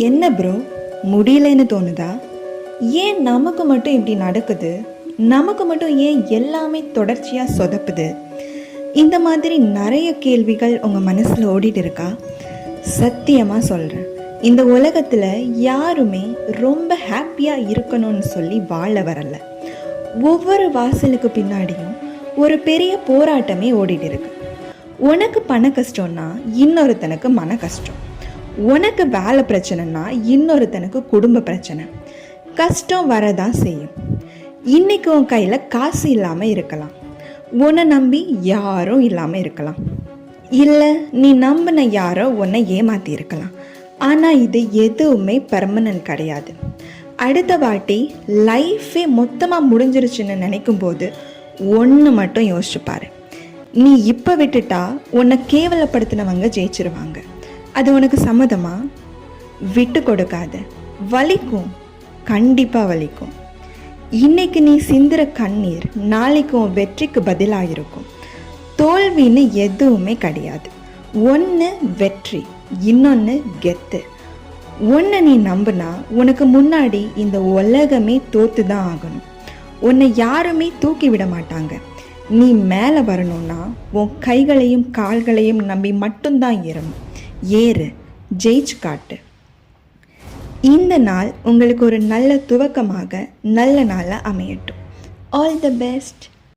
என்ன ப்ரோ, முடியலன்னு தோணுதா? ஏன் நமக்கு மட்டும் இப்படி நடக்குது? நமக்கு மட்டும் ஏன் எல்லாமே தொடர்ச்சியாக சொதப்புது? இந்த மாதிரி நிறைய கேள்விகள் உங்கள் மனசில் ஓடிட்டு இருக்கா? சத்தியமாக சொல்கிறேன், இந்த உலகத்தில் யாருமே ரொம்ப ஹாப்பியாக இருக்கணும்னு சொல்லி வாழ வரல. ஒவ்வொரு வாசலுக்கு பின்னாடியும் ஒரு பெரிய போராட்டமே ஓடிட்டு இருக்கு. உனக்கு பண கஷ்டம்னா இன்னொருத்தனுக்கு மன கஷ்டம். உனக்கு வேலை பிரச்சனைனா இன்னொருத்தனுக்கு குடும்ப பிரச்சனை. கஷ்டம் வரதான் செய்யும். இன்னைக்கு உன் கையில் காசு இல்லாமல் இருக்கலாம், உன்னை நம்பி யாரும் இல்லாமல் இருக்கலாம், இல்லை நீ நம்பின யாரோ உன்னை ஏமாற்றி இருக்கலாம். ஆனால் இது எதுவுமே பெர்மனன்ட் கிடையாது. அடுத்த வாட்டி லைஃபே மொத்தமாக முடிஞ்சிருச்சுன்னு நினைக்கும் போது ஒன்று மட்டும் யோசிச்சுப்பாரு, நீ இப்போ விட்டுட்டா உன்னை கேவலப்படுத்தினவங்க ஜெயிச்சிருவாங்க. அது உனக்கு சம்மதமா? விட்டு கொடுக்காத. வலிக்கும், கண்டிப்பாக வலிக்கும். இன்னைக்கு நீ சிந்துற கண்ணீர் நாளைக்கு உன் வெற்றிக்கு பதிலாக இருக்கும். தோல்வின்னு எதுவுமே கிடையாது. ஒன்று வெற்றி, இன்னொன்று கெத்து. ஒன்று நீ நம்பினா உனக்கு முன்னாடி இந்த உலகமே தோத்து தான் ஆகணும். உன்னை யாருமே தூக்கி விட மாட்டாங்க. நீ மேலே வரணும்னா உன் கைகளையும் கால்களையும் நம்பி மட்டும்தான் ஏறு, ஜெயிச்சு காட்டு. இந்த நாள் உங்களுக்கு ஒரு நல்ல துவக்கமாக நல்ல நாளாக அமையட்டும். All the best.